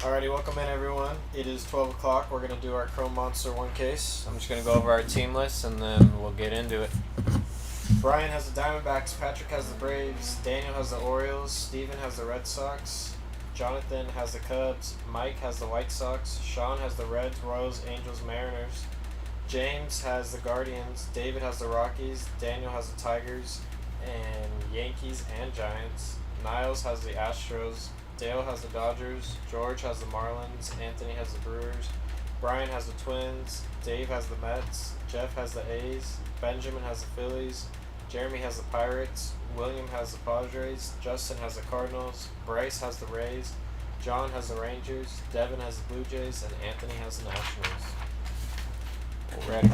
Alrighty, welcome in everyone. It is 12 o'clock. We're going to do our Chrome Monster 1 case. I'm just going to go over our team list and then we'll get into it. Brian has the Diamondbacks, Patrick has the Braves, Daniel has the Orioles, Steven has the Red Sox, Jonathan has the Cubs, Mike has the White Sox, Sean has the Reds, Royals, Angels, Mariners, James has the Guardians, David has the Rockies, Daniel has the Tigers, and Yankees and Giants, Niles has the Astros, Dale has the Dodgers, George has the Marlins, Anthony has the Brewers, Brian has the Twins, Dave has the Mets, Jeff has the A's, Benjamin has the Phillies, Jeremy has the Pirates, William has the Padres, Justin has the Cardinals, Bryce has the Rays, John has the Rangers, Devin has the Blue Jays, and Anthony has the Nationals. We're ready.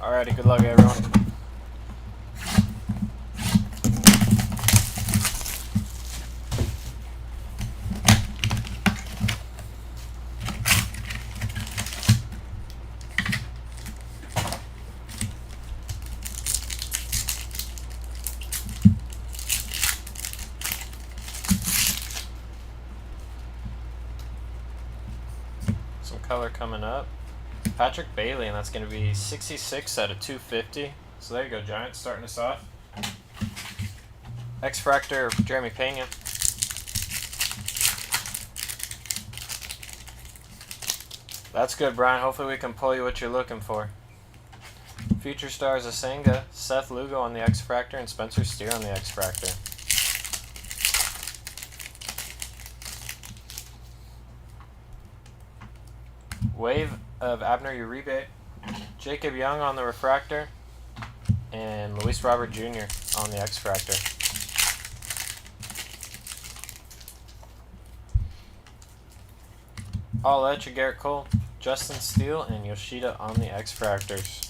Alrighty, good luck everyone. Some color coming up. Patrick Bailey, and that's going to be 66 out of 250. So there you go, Giants starting us off. X-Fractor, Jeremy Pena. That's good, Brian. Hopefully we can pull you what you're looking for. Future Stars Asenga, Seth Lugo on the X-Fractor, and Spencer Steer on the X-Fractor. Wave of Abner Uribe, Jacob Young on the Refractor, and Luis Robert Jr. on the X-Fractor. All Edge of Garrett Cole, Justin Steele, and Yoshida on the X-Fractors.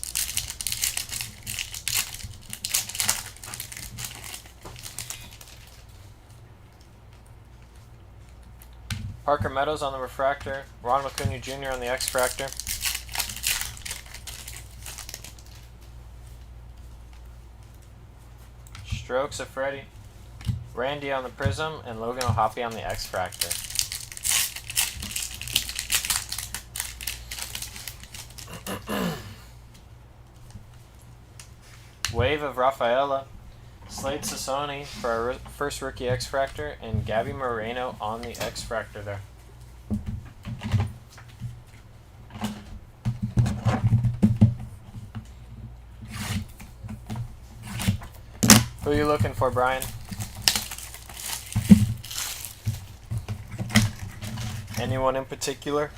Parker Meadows on the Refractor, Ron Acuna Jr. on the X-Fractor. Strokes of Freddie, Randy on the Prism, and Logan O'Hoppe on the X-Fractor. Wave of Rafaela, Slade Sassoni for our first rookie X-Fractor, and Gabby Moreno on the X-Fractor there. Who are you looking for, Brian? Anyone in particular?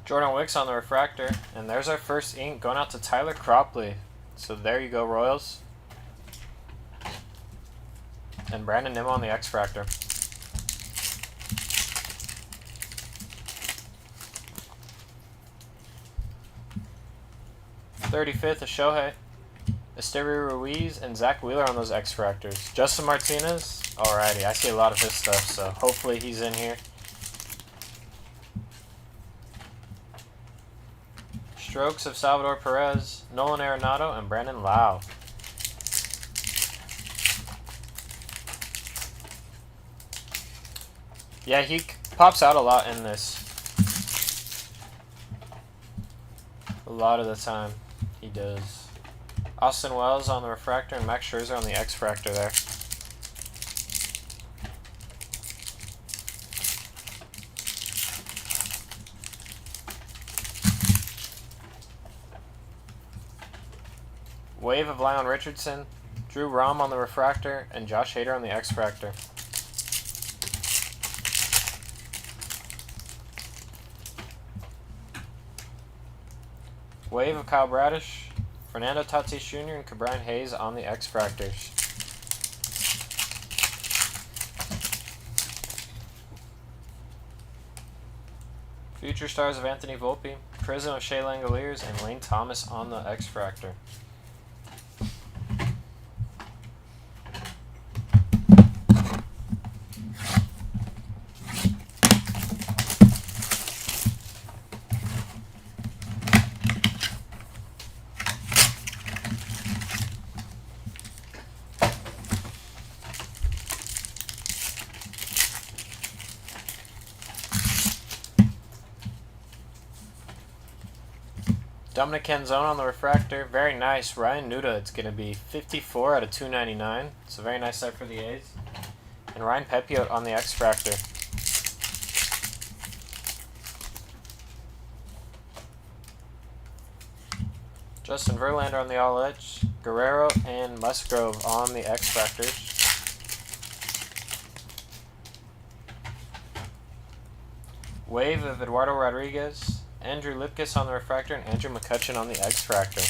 Jordan Wicks on the Refractor, and there's our first ink going out to Tyler Cropley. So there you go, Royals. And Brandon Nimmo on the X-Fractor. '35th of Shohei, Esteury Ruiz, and Zach Wheeler on those X-Fractors. Justin Martinez, alrighty, I see a lot of his stuff, so hopefully he's in here. Strokes of Salvador Perez, Nolan Arenado, and Brandon Lau. Yeah, he pops out a lot in this. A lot of the time, he does. Austin Wells on the Refractor, and Max Scherzer on the X-Fractor there. Wave of Lyon Richardson, Drew Rom on the refractor, and Josh Hader on the X-Fractor. Wave of Kyle Bradish, Fernando Tatis Jr., and Ke'Bryan Hayes on the X-Fractors. Future Stars of Anthony Volpe, Prism of Shea Langoliers, and Lane Thomas on the X-Fractor. Dominic Canzone on the refractor. Very nice. Ryan Nuda. It's going to be 54 out of 299. It's a very nice set for the A's. And Ryan Pepiot on the X-Fractor. Justin Verlander on the All Edge. Guerrero and Musgrove on the X-Fractors. Wave of Eduardo Rodriguez. Andrew Lipkis on the refractor, and Andrew McCutchen on the X-Fractor.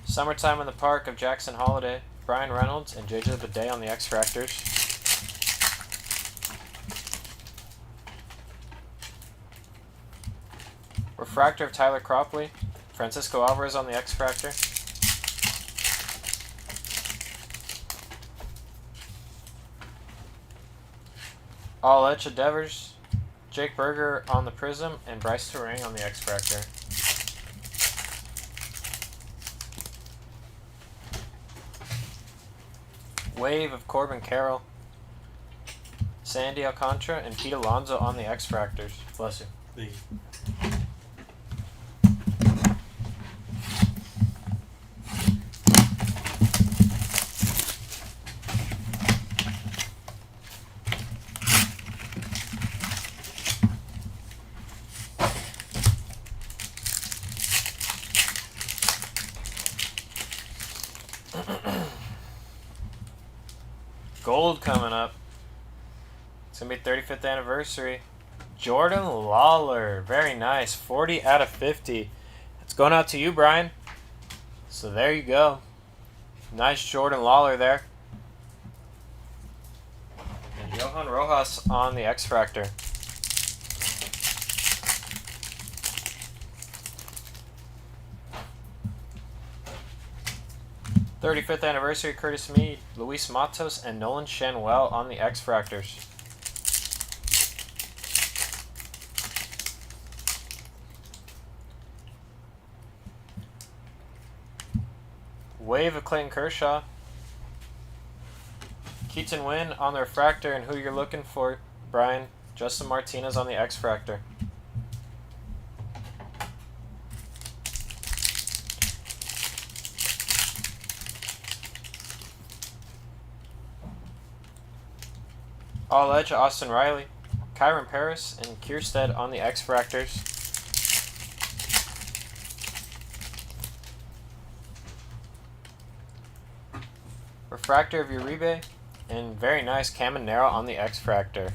Summertime in the Park of Jackson Holiday, Brian Reynolds, and JJ Bidet on the X-Fractors. Refractor of Tyler Cropley, Francisco Alvarez on the X-Fractor. All Edge of Devers, Jake Berger on the Prism, and Bryce Turang on the X-Fractor. Wave of Corbin Carroll, Sandy Alcantara, and Pete Alonso on the X-Fractors. Bless you. Thank you. Gold coming up. It's going to be 35th anniversary. Jordan Lawler. Very nice. 40 out of 50. It's going out to you, Brian. So there you go. Nice Jordan Lawler there. And Johan Rojas on the X-Fractor. '35th anniversary, Curtis Mead, Luis Matos, and Nolan Schanuel on the X-Fractors. Wave of Clayton Kershaw, Keaton Wynn on the refractor, and who you're looking for, Brian, Justin Martinez on the X-Fractor. All Edge, Austin Riley, Kyron Paris, and Kierstead on the X-Fractors. Refractor of Uribe, and very nice Caminero on the X-Fractor.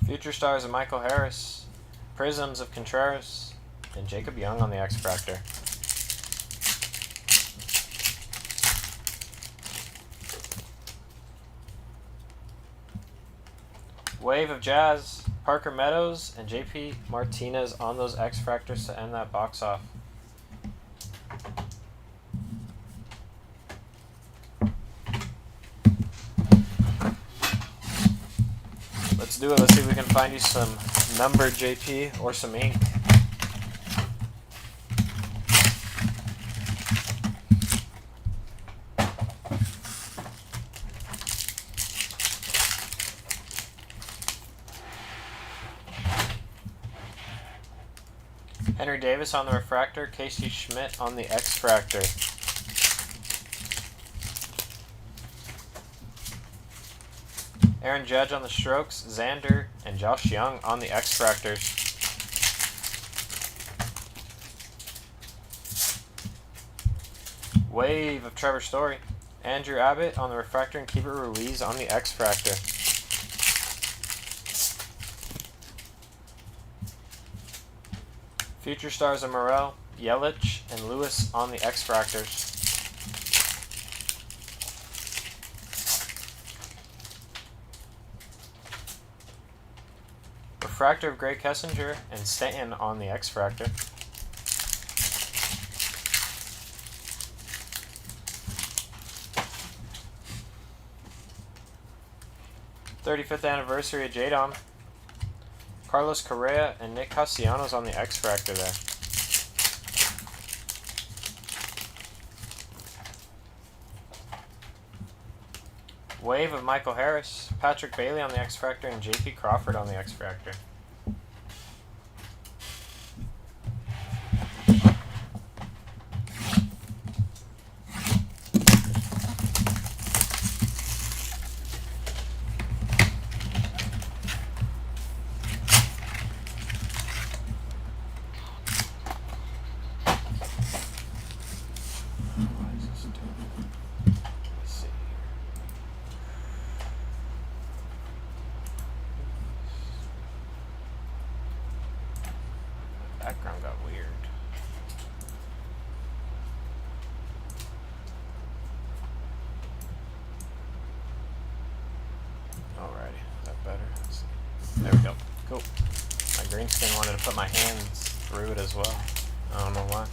Future Stars of Michael Harris, Prisms of Contreras, and Jacob Young on the X-Fractor. Wave of Jazz, Parker Meadows, and JP Martinez on those X-Fractors to end that box off. Let's do it. Let's see if we can find you some numbered JP or some ink. Henry Davis on the refractor, Casey Schmidt on the X-Fractor. Aaron Judge on the Strokes, Xander, and Josh Young on the X-Fractors. Wave of Trevor Story, Andrew Abbott on the Refractor, and Keeper Ruiz on the X-Fractor. Future Stars of Morel, Yelich, and Lewis on the X-Fractors. Refractor of Gray Kessinger and Stanton on the X-Fractor. '35th anniversary of J-Dom. Carlos Correa and Nick Castellanos on the X-Fractor there. Wave of Michael Harris, Patrick Bailey on the X-Fractor, and J.P. Crawford on the X-Fractor. Background got weird. Alrighty, is that better? Let's see. There we go. Cool. My green screen wanted to put my hands through it as well. I don't know why.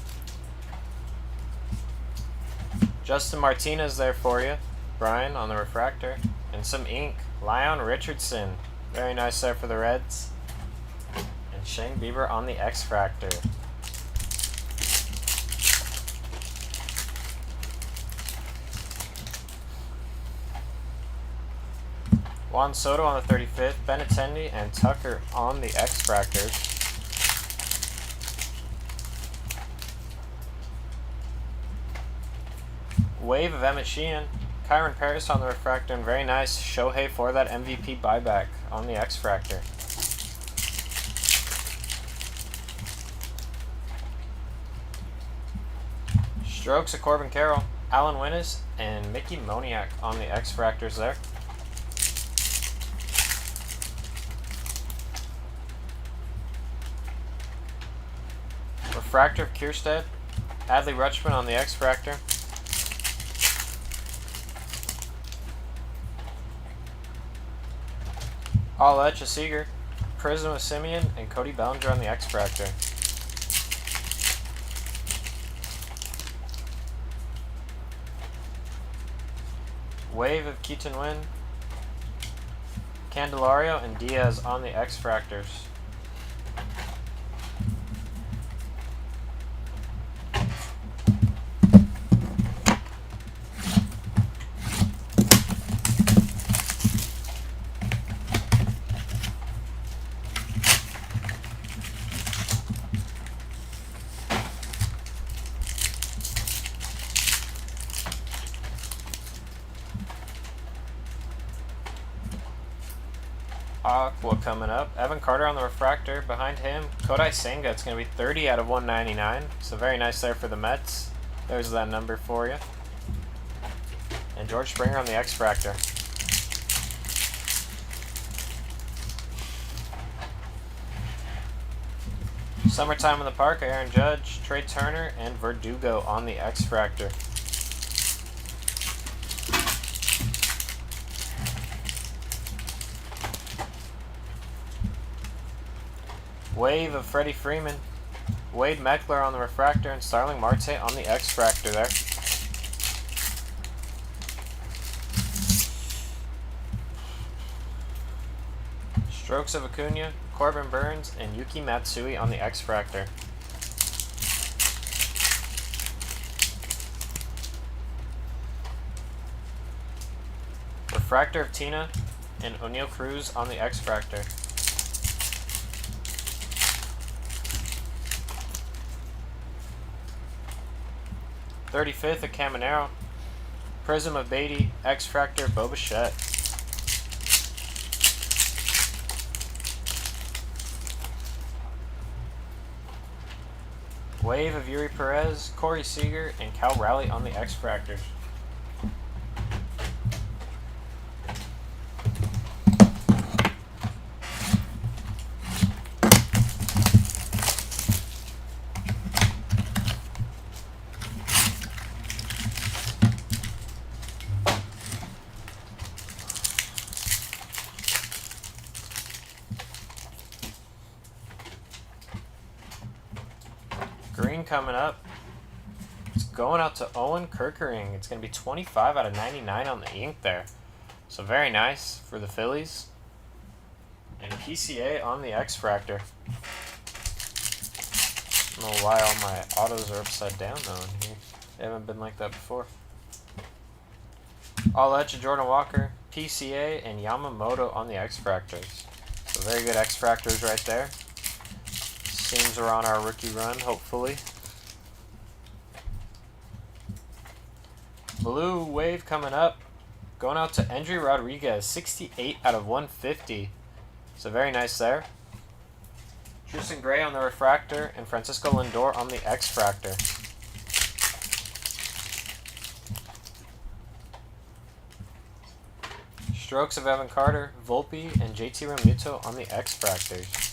Justin Martinez there for you. Brian on the Refractor. And some ink. Leon Richardson. Very nice there for the Reds. Shane Bieber on the X-Fractor. Juan Soto on the 35th, Benintendi and Tucker on the X-Fractors. Wave of Emmett Sheehan, Kyron Paris on the Refractor, and very nice Shohei for that MVP buyback on the X-Fractor. Strokes of Corbin Carroll, Alan Winnes, and Mickey Moniak on the X-Fractors there. Refractor of Kierstead, Adley Rutschman on the X-Fractor. All Etch of Seager, Prism of Simeon, and Cody Bellinger on the X-Fractor. Wave of Keaton Wynn, Candelario, and Diaz on the X-Fractors. Aqua coming up. Evan Carter on the Refractor. Behind him, Kodai Senga. It's going to be 30 out of 199. So very nice there for the Mets. There's that number for you. And George Springer on the X-Fractor. Summertime in the Park, Aaron Judge, Trey Turner, and Verdugo on the X-Fractor. Wave of Freddie Freeman, Wade Meckler on the Refractor, and Starling Marte on the X-Fractor there. Strokes of Acuna, Corbin Burns, and Yuki Matsui on the X-Fractor. Refractor of Tina, and O'Neal Cruz on the X-Fractor. '35th of Caminero, Prism of Beatty, X-Fractor, Bo Bichette. Wave of Yuri Perez, Corey Seager, and Cal Raleigh on the X-Fractors. Green coming up. It's going out to Owen Kirkering. It's going to be 25 out of 99 on the ink there. So very nice for the Phillies. And PCA on the X-Fractor. I don't know why all my autos are upside down though in here. They haven't been like that before. All Edge of Jordan Walker, PCA, and Yamamoto on the X-Fractors. So very good X-Fractors right there. Seems we're on our rookie run, hopefully. Blue Wave coming up. Going out to Andrew Rodriguez, 68 out of 150. So very nice there. Tristan Gray on the Refractor and Francisco Lindor on the X-Fractor. Strokes of Evan Carter, Volpe, and JT Realmuto on the X-Fractors.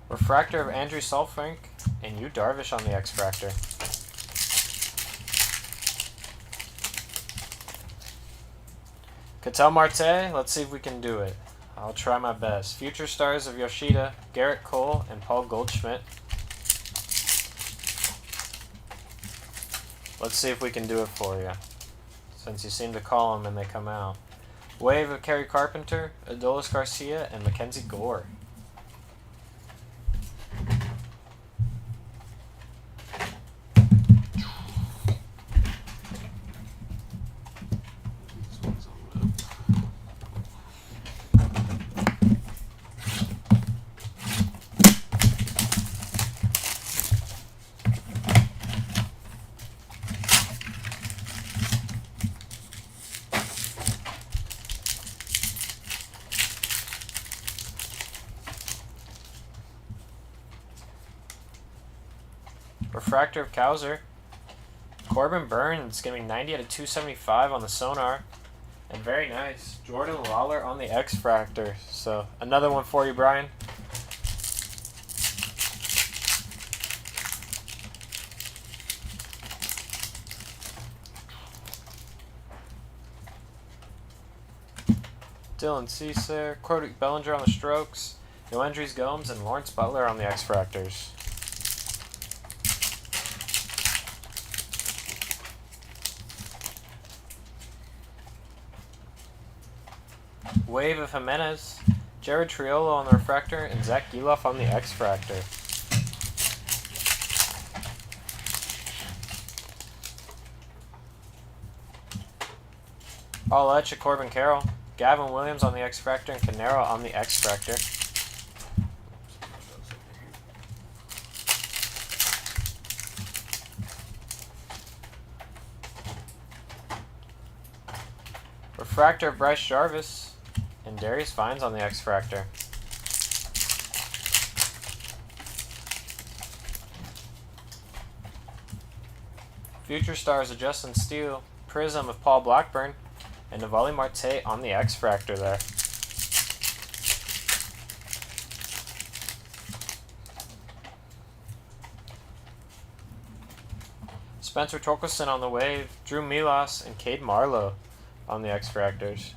Refractor of Andrew Salfrank and Yu Darvish on the X-Fractor. Ketel Marte, let's see if we can do it. I'll try my best. Future stars of Yoshida, Garrett Cole, and Paul Goldschmidt. Let's see if we can do it for you, since you seem to call them and they come out. Wave of Kerry Carpenter, Adolis Garcia, and Mackenzie Gore. Refractor of Kowser. Corbin Burns getting 90 out of 275 on the Sonar. And very nice. Jordan Lawler on the X-Fractor. So another one for you, Brian. Dylan Ceaser, Cody Bellinger on the Strokes, Noendries Gomes, and Lawrence Butler on the X-Fractors. Wave of Jimenez, Jared Triolo on the Refractor, and Zach Geloff on the X-Fractor. All Etch of Corbin Carroll, Gavin Williams on the X-Fractor, and Canero on the X-Fractor. Refractor of Bryce Jarvis, and Darius Vines on the X-Fractor. Future stars of Justin Steele, Prism of Paul Blackburn, and Navali Marte on the X-Fractor there. Spencer Torkelson on the Wave, Drew Milas, and Cade Marlowe on the X-Fractors.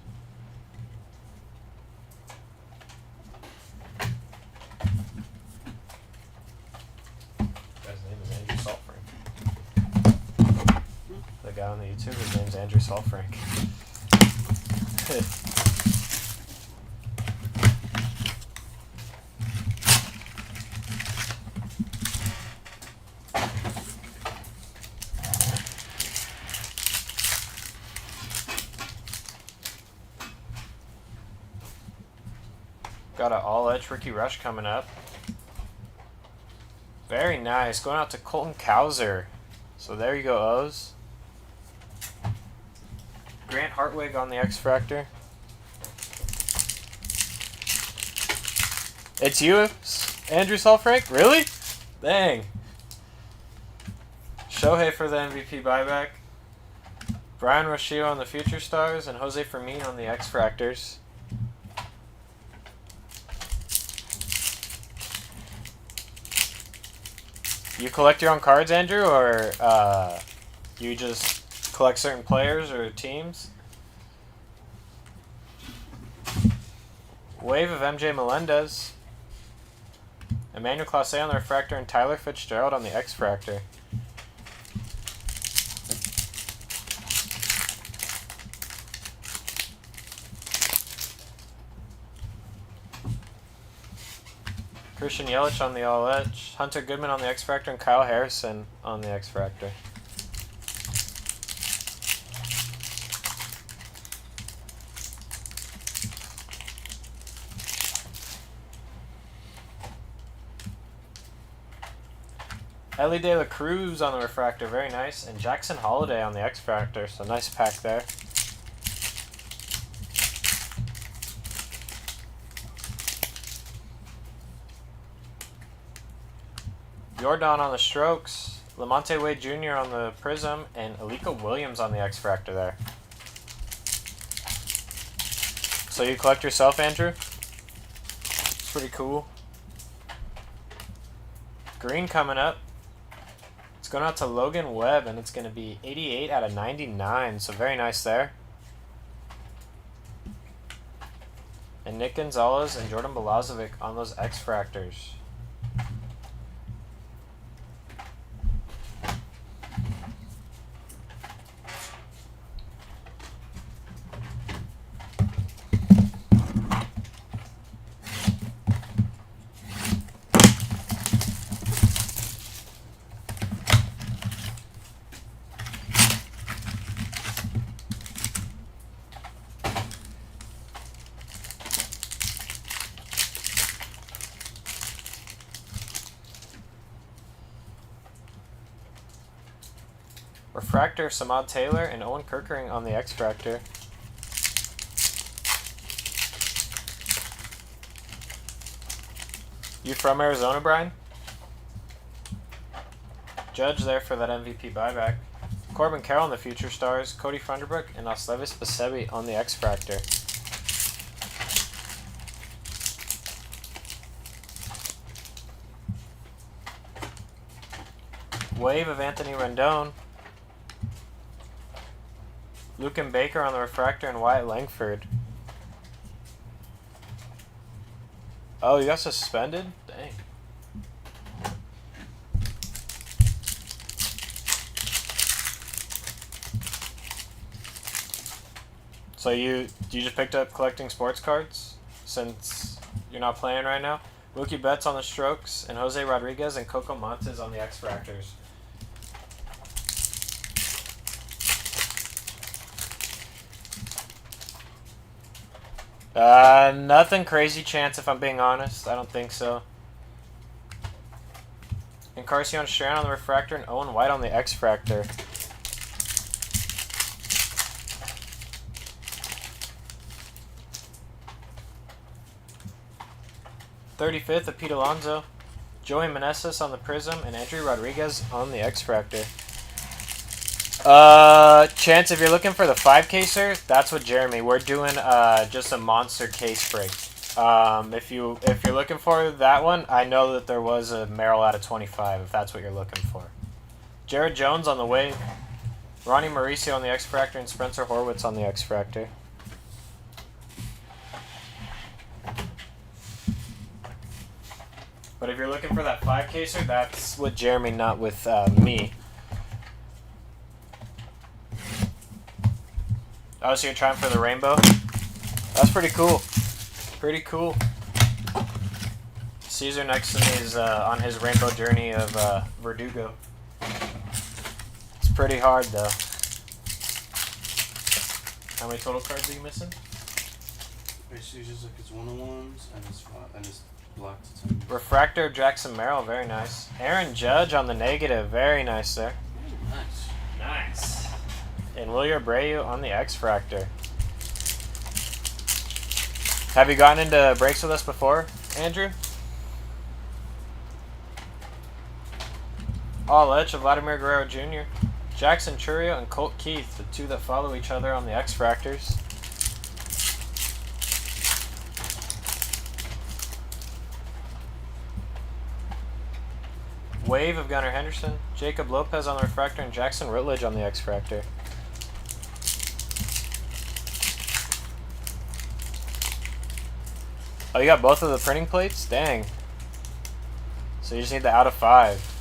The guy on the YouTube, his name's Andrew Salfrank. Got an all-edge Ricky Rush coming up. Very nice. Going out to Colton Cowser. So there you go, O's. Grant Hartwig on the X-Fractor. It's you, Andrew Salfrank? Really? Dang. Shohei for the MVP buyback. Brian Rochio on the Future Stars, and Jose Fermin on the X Fractors. You collect your own cards, Andrew, or you just collect certain players or teams? Wave of MJ Melendez. Emmanuel Clase on the Refractor, and Tyler Fitzgerald on the X Fractor. Christian Yelich on the All Edge, Hunter Goodman on the X Fractor, and Kyle Harrison on the X Fractor. Ellie De La Cruz on the Refractor, very nice, and Jackson Holiday on the X Fractor, so nice pack there. Jordan on the Strokes, Lamonte Wade Jr. on the Prism, and Alika Williams on the X Fractor there. So you collect yourself, Andrew? It's pretty cool. Green coming up. It's going out to Logan Webb, and it's going to be 88 out of 99, so very nice there. And Nick Gonzalez and Jordan Balazovic on those X Fractors. Refractor, Samad Taylor, and Owen Kirkering on the X Fractor. You from Arizona, Brian? Judge there for that MVP buyback. Corbin Carroll on the Future Stars, Cody Funderbrook, and Oslevis Basevi on the X Fractor. Wave of Anthony Rendon. Lucan Baker on the Refractor, and Wyatt Langford. Oh, you got suspended? Dang. So you just picked up collecting sports cards since you're not playing right now? Mookie Betts on the Strokes, and Jose Rodriguez and Coco Montes on the X Fractors. Nothing crazy chance, if I'm being honest. I don't think so. And Encarnacion Strand on the Refractor, and Owen White on the X Fractor. '35th of Pete Alonso, Joey Meneses on the Prism, and Andrew Rodriguez on the X Fractor. Chance, if you're looking for the 5-caser, that's with Jeremy. We're doing just a monster case break. If you're looking for that one, I know that there was a Merrill out of 25. If that's what you're looking for. Jared Jones on the Wave, Ronnie Mauricio on the X Fractor, and Spencer Horwitz on the X Fractor. But if you're looking for that 5-caser, that's with Jeremy, not with me. Oh, so you're trying for the rainbow? That's pretty cool. Pretty cool. Caesar next to me is on his rainbow journey of Verdugo. It's pretty hard, though. How many total cards are you missing? Basically, just like it's 101s and it's blocked to 10. Refractor, Jackson Merrill, very nice. Aaron Judge on the negative, very nice there. Ooh, nice. Nice. And William Abreu on the X Fractor. Have you gotten into breaks with us before, Andrew? All Edge of Vladimir Guerrero Jr., Jackson Churio, and Colt Keith, the two that follow each other on the X-Fractors. Wave of Gunnar Henderson, Jacob Lopez on the Refractor, and Jackson Rutledge on the X-Fractor. Oh, you got both of the printing plates? Dang. So you just need the out of 5.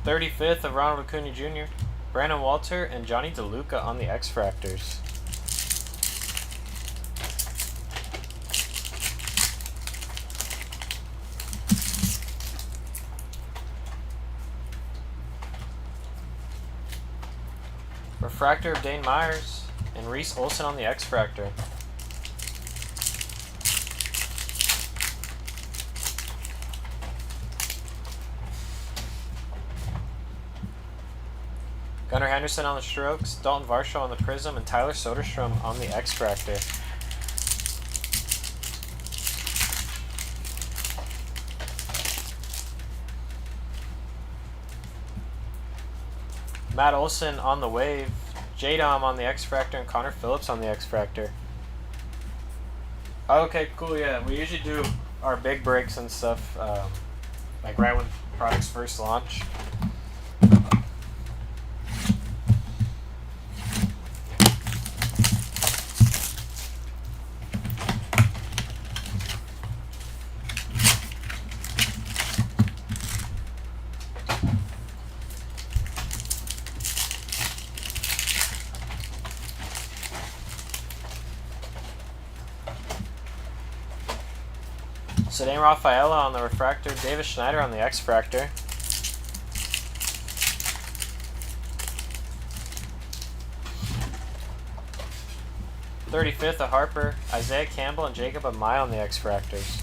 35th of Ronald Acuna Jr., Brandon Walter, and Johnny DeLuca on the X-Fractors. Refractor of Dane Myers, and Reese Olson on the X-Fractor. Gunnar Henderson on the Strokes, Dalton Varsho on the Prism, and Tyler Soderstrom on the X-Fractor. Matt Olson on the Wave, J-Dom on the X-Fractor, and Connor Phillips on the X-Fractor. Okay, cool, yeah. We usually do our big breaks and stuff, like right when products first launch. So Dane Rafaela on the Refractor, Davis Schneider on the X-Fractor. .35th of Harper, Isaiah Campbell, and Jacob Amaya on the X-Fractors.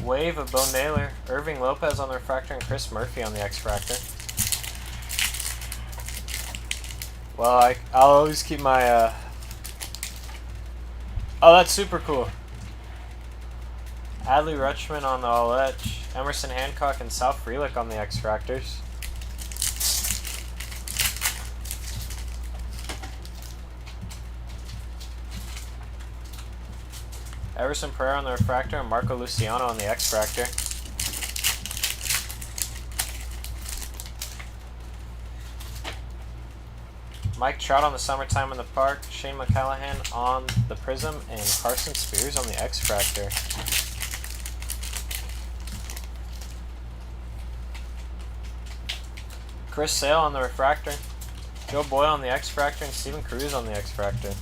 Wave of Bo Naylor, Irving Lopez on the Refractor, and Chris Murphy on the X-Fractor. Well, I'll always keep my, Oh, that's super cool. Adley Rutschman on the All Edge, Emerson Hancock, and Sal Frelick on the X-Fractors. Everson Pereira on the Refractor, and Marco Luciano on the X-Fractor. Mike Trout on the Summertime in the Park, Shane McCallahan on the Prism, and Carson Spears on the X-Fractor. Chris Sale on the Refractor, Joe Boyle on the X-Fractor, and Steven Cruz on the X-Fractor.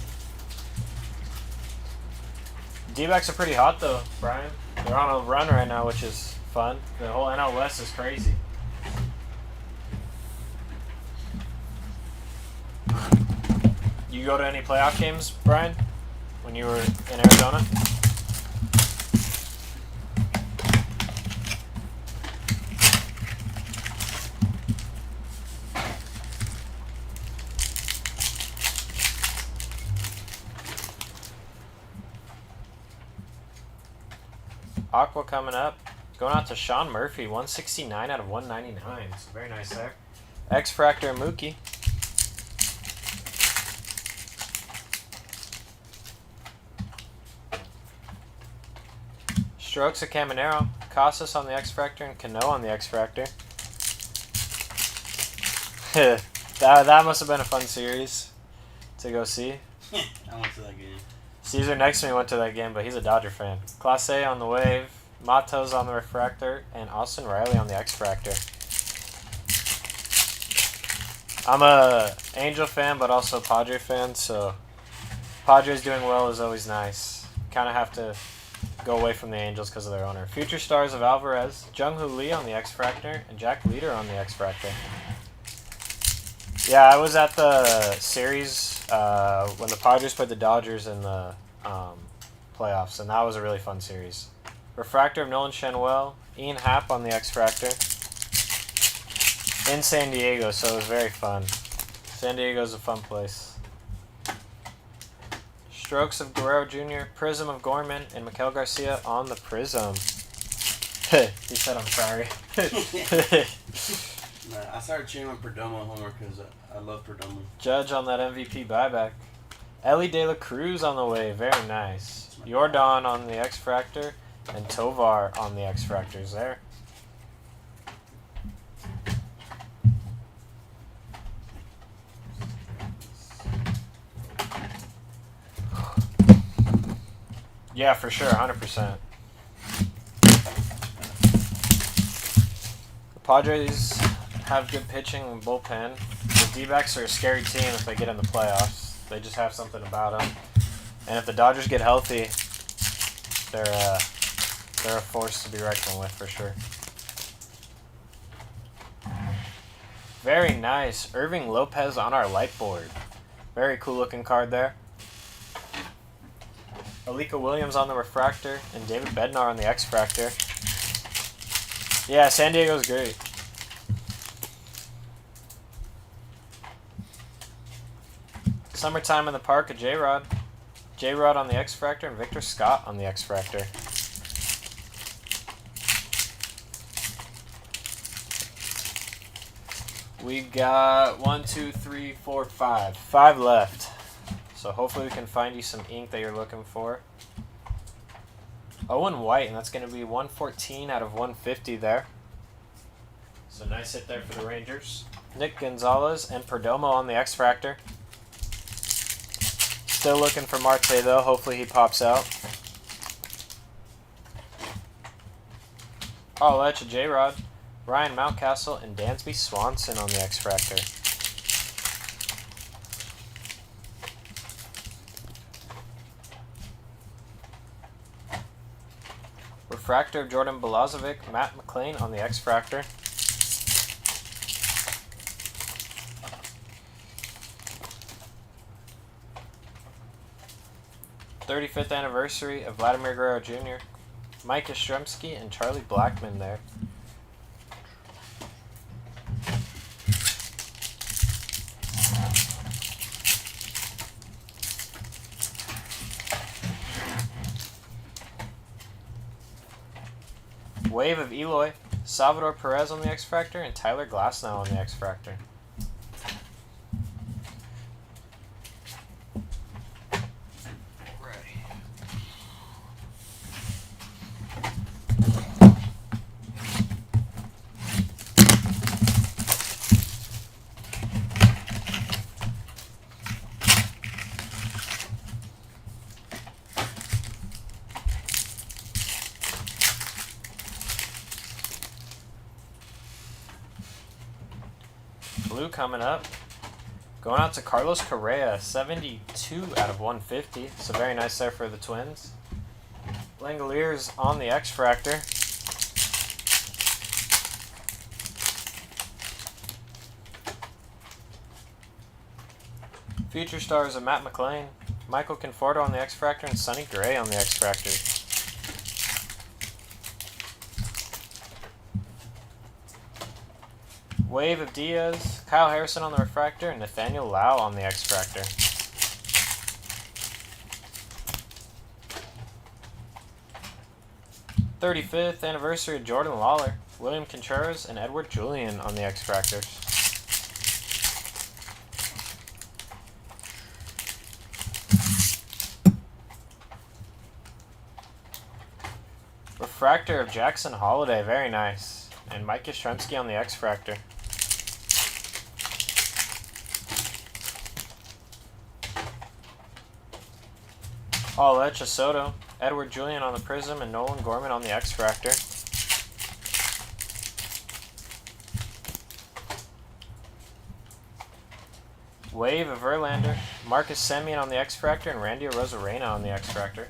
D-backs are pretty hot though, Brian. They're on a run right now, which is fun. The whole NL West is crazy. You go to any playoff games, Brian, when you were in Arizona? Aqua coming up. Going out to Sean Murphy, 169 out of 199. So very nice there. X-Fractor and Mookie. Strokes of Caminero, Casas on the X-Fractor, and Cano on the X-Fractor. that must have been a fun series to go see. I went to that game. Caesar next to me went to that game, but he's a Dodger fan. Class A on the Wave, Matos on the Refractor, and Austin Riley on the X-Fractor. I'm a Angel fan, but also a Padre fan, so Padres doing well is always nice. Kind of have to go away from the Angels because of their owner. Future Stars of Alvarez, Jung-Hoo Lee on the X-Fractor, and Jack Leader on the X-Fractor. Yeah, I was at the series when the Padres played the Dodgers in the playoffs, and that was a really fun series. Refractor of Nolan Schanuel, Ian Happ on the X-Fractor. In San Diego, so it was very fun. San Diego's a fun place. Strokes of Guerrero Jr., Prism of Gorman, and Miguel Garcia on the Prism. He said I'm sorry. Nah, I started cheering on Perdomo homer because I love Perdomo. Judge on that MVP buyback. Ellie De La Cruz on the way. Very nice. Jordan on the X-Fractor. And Tovar on the X-Fractors there. Yeah, for sure. 100%. The Padres have good pitching and bullpen. The D-backs are a scary team if they get in the playoffs. They just have something about them. And if the Dodgers get healthy, they're a force to be reckoned with for sure. Very nice. Irving Lopez on our light board. Very cool looking card there. Alika Williams on the Refractor and David Bednar on the X-Fractor. Yeah, San Diego's great. Summertime in the Park of J-Rod. J-Rod on the X-Fractor and Victor Scott on the X-Fractor. We've got 1, 2, 3, 4, 5. 5 left. So hopefully we can find you some ink that you're looking for. Owen White, and that's going to be 114 out of 150 there. So nice hit there for the Rangers. Nick Gonzalez and Perdomo on the X-Fractor. Still looking for Marte though. Hopefully he pops out. Oh, that's a J-Rod. Ryan Mountcastle and Dansby Swanson on the X-Fractor. Refractor of Jordan Balazovic, Matt McLean on the X-Fractor. '35th anniversary of Vladimir Guerrero Jr., Mike Yastrzemski and Charlie Blackmon there. Wave of Eloy, Salvador Perez on the X-Fractor, and Tyler Glasnow on the X-Fractor. Blue coming up. Going out to Carlos Correa, 72 out of 150. So very nice there for the Twins. Langoliers on the X-Fractor. Future stars of Matt McLean, Michael Conforto on the X-Fractor, and Sonny Gray on the X-Fractor. Wave of Diaz, Kyle Harrison on the Refractor, and Nathaniel Lau on the X-Fractor. '35th anniversary of Jordan Lawler, William Contreras, and Edward Julian on the X-Fractors. Refractor of Jackson Holiday, very nice. And Mike Yastrzemski on the X-Fractor. Alecha Soto, Edward Julian on the Prism, and Nolan Gorman on the X-Fractor. Wave of Verlander, Marcus Semien on the X-Fractor, and Randy Arozarena on the X-Fractor.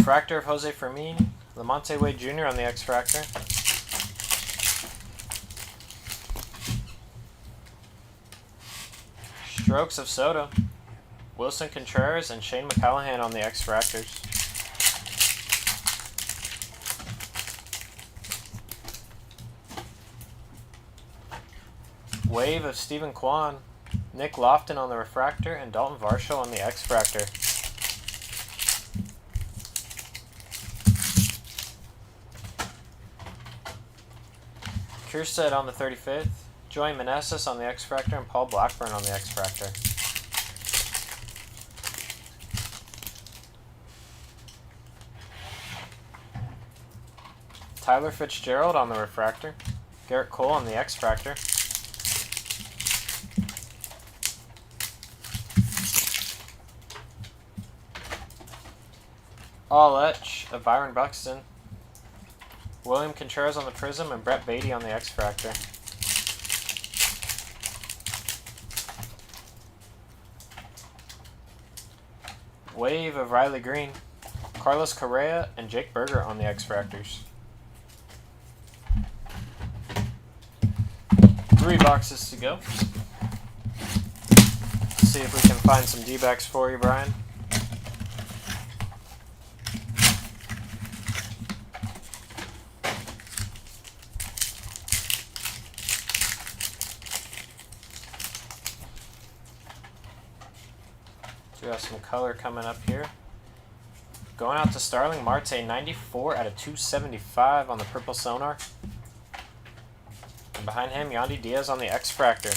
Refractor of Jose Fermin. Lamonte Wade Jr. on the X-Fractor. Strokes of Soto. Wilson Contreras and Shane McCallahan on the X-Fractors. Wave of Stephen Kwan. Nick Lofton on the Refractor and Dalton Varsho on the X-Fractor. Kierstead on the 35th. Joey Meneses on the X-Fractor and Paul Blackburn on the X-Fractor. Tyler Fitzgerald on the Refractor. Garrett Cole on the X-Fractor. All Etch of Byron Buxton. William Contreras on the Prism and Brett Beatty on the X-Fractor. Wave of Riley Green. Carlos Correa and Jake Berger on the X-Fractors. 3 boxes to go. Let's see if we can find some D-backs for you, Brian. We have some color coming up here. Going out to Starling Marte, 94 out of 275 on the Purple Sonar. And behind him, Yandy Diaz on the X-Fractor.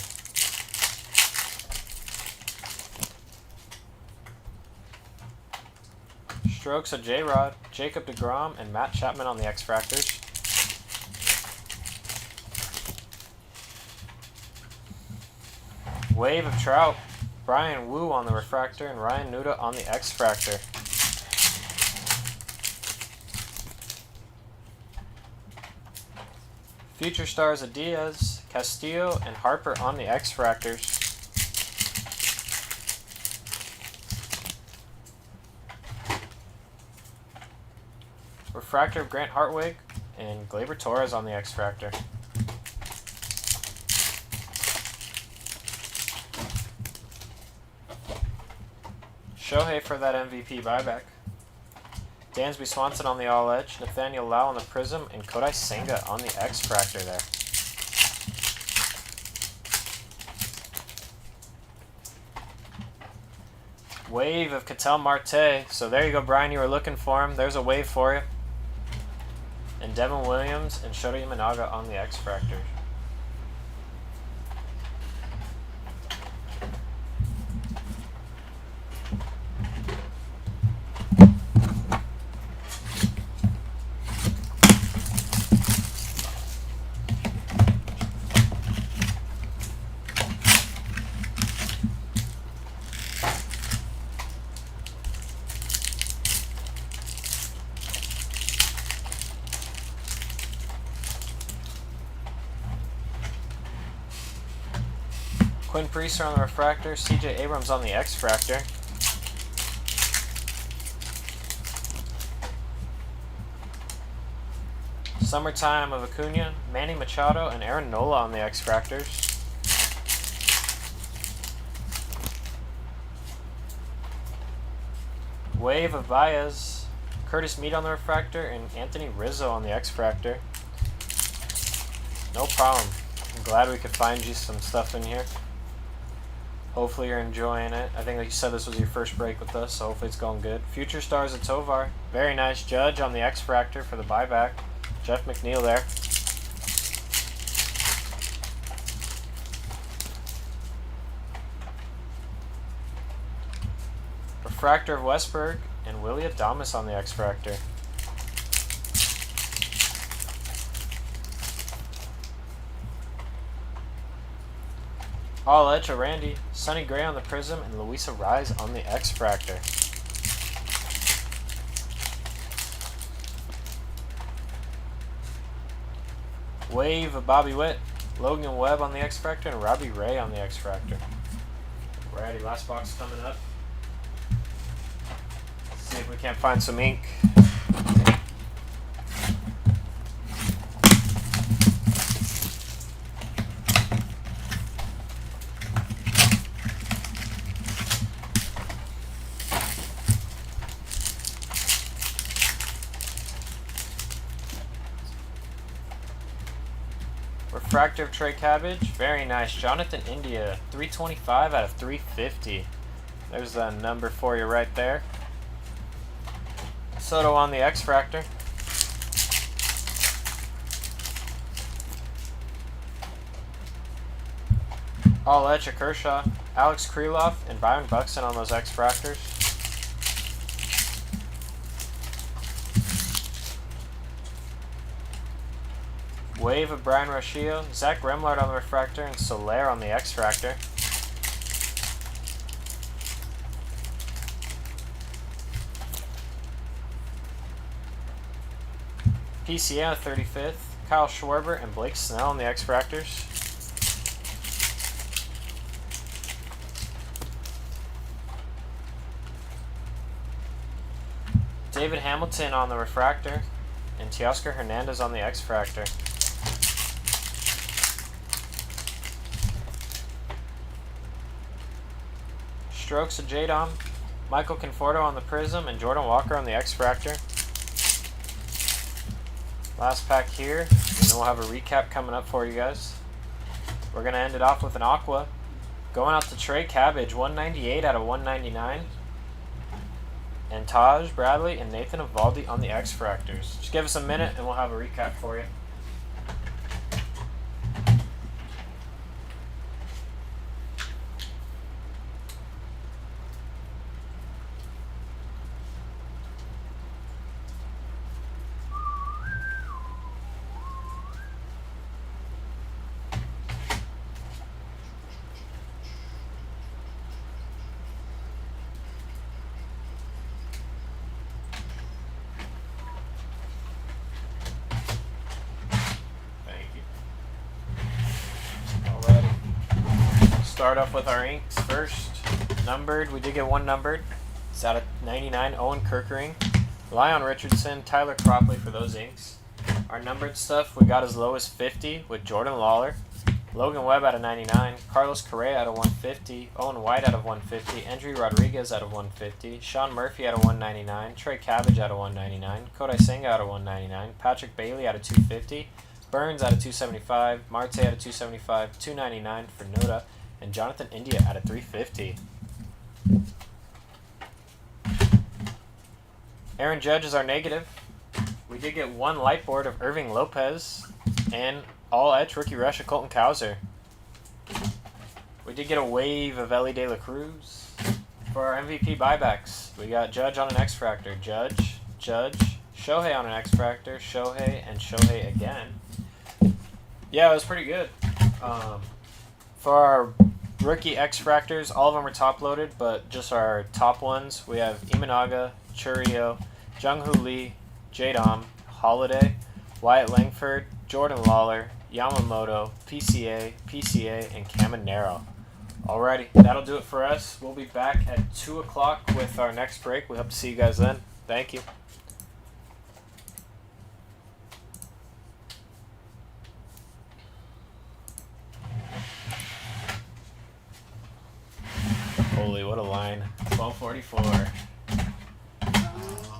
Strokes of J-Rod, Jacob deGrom, and Matt Chapman on the X-Fractors. Wave of Trout, Brian Wu on the Refractor and Ryan Nuda on the X-Fractor. Future Stars of Diaz, Castillo, and Harper on the X-Fractors. Refractor of Grant Hartwig and Gleyber Torres on the X-Fractor. Shohei for that MVP buyback. Dansby Swanson on the All Edge, Nathaniel Lau on the Prism, and Kodai Senga on the X-Fractor there. Wave of Ketel Marte. So there you go, Brian. You were looking for him. There's a wave for you. And Devin Williams and Shota Imanaga on the X-Fractor. Quinn Priester on the Refractor, CJ Abrams on the X-Fractor. Summertime of Acuna, Manny Machado, and Aaron Nola on the X-Fractors. Wave of Baez, Curtis Mead on the Refractor, and Anthony Rizzo on the X-Fractor. No problem. I'm glad we could find you some stuff in here. Hopefully you're enjoying it. I think like you said, this was your first break with us, so hopefully it's going good. Future Stars of Tovar. Very nice. Judge on the X-Fractor for the buyback. Jeff McNeil there. Refractor of Westberg and Willie Adames on the X-Fractor. All Edge of Randy, Sonny Gray on the Prism, and Luisa Rise on the X-Fractor. Wave of Bobby Witt, Logan Webb on the X-Fractor, and Robbie Ray on the X-Fractor. Alrighty, last box coming up. Let's see if we can't find some ink. Refractor of Trey Cabbage, very nice. Jonathan India, 325 out of 350. There's a number for you right there. Soto on the X-Fractor. All Etch of Kershaw, Alex Kreloff, and Byron Buxton on those X-Fractors. Wave of Brian Rochio, Zach Remlard on the Refractor, and Soler on the X-Fractor. PCA on the 35th, Kyle Schwarber and Blake Snell on the X-Fractors. David Hamilton on the Refractor, and Teoscar Hernandez on the X-Fractor. Strokes of J-Dom, Michael Conforto on the Prism, and Jordan Walker on the X-Fractor. Last pack here, and then we'll have a recap coming up for you guys. We're going to end it off with an Aqua. Going out to Trey Cabbage, 198 out of 199. And Taj, Bradley, and Nathan Evaldi on the X-Fractors. Just give us a minute and we'll have a recap for you. Start off with our inks first. Numbered, we did get one numbered. It's out of 99, Owen Kirkering. Lyon Richardson, Tyler Cropley for those inks. Our numbered stuff, we got as low as 50 with Jordan Lawler. Logan Webb out of 99. Carlos Correa out of 150. Owen White out of 150. Andrew Rodriguez out of 150. Sean Murphy out of 199. Trey Cabbage out of 199. Kodai Senga out of 199. Patrick Bailey out of 250. Burns out of 275. Marte out of 275. 299 for Noda. And Jonathan India out of 350. Aaron Judge is our negative. We did get one light board of Irving Lopez and all etch rookie rush of Colton Cowser. We did get a wave of Ellie De La Cruz. For our MVP buybacks, we got Judge on an X-Fractor, Judge, Shohei on an X-Fractor, Shohei, and Shohei again. Yeah, it was pretty good. For our rookie X-Fractors, all of them are top-loaded, but just our top ones, we have Imanaga, Churio, Jung-Hoo Lee, J-Dom, Holiday, Wyatt Langford, Jordan Lawler, Yamamoto, PCA, and Caminero. Alrighty, that'll do it for us. We'll be back at 2 o'clock with our next break. We hope to see you guys then. Thank you. Holy, what a line. 12:44.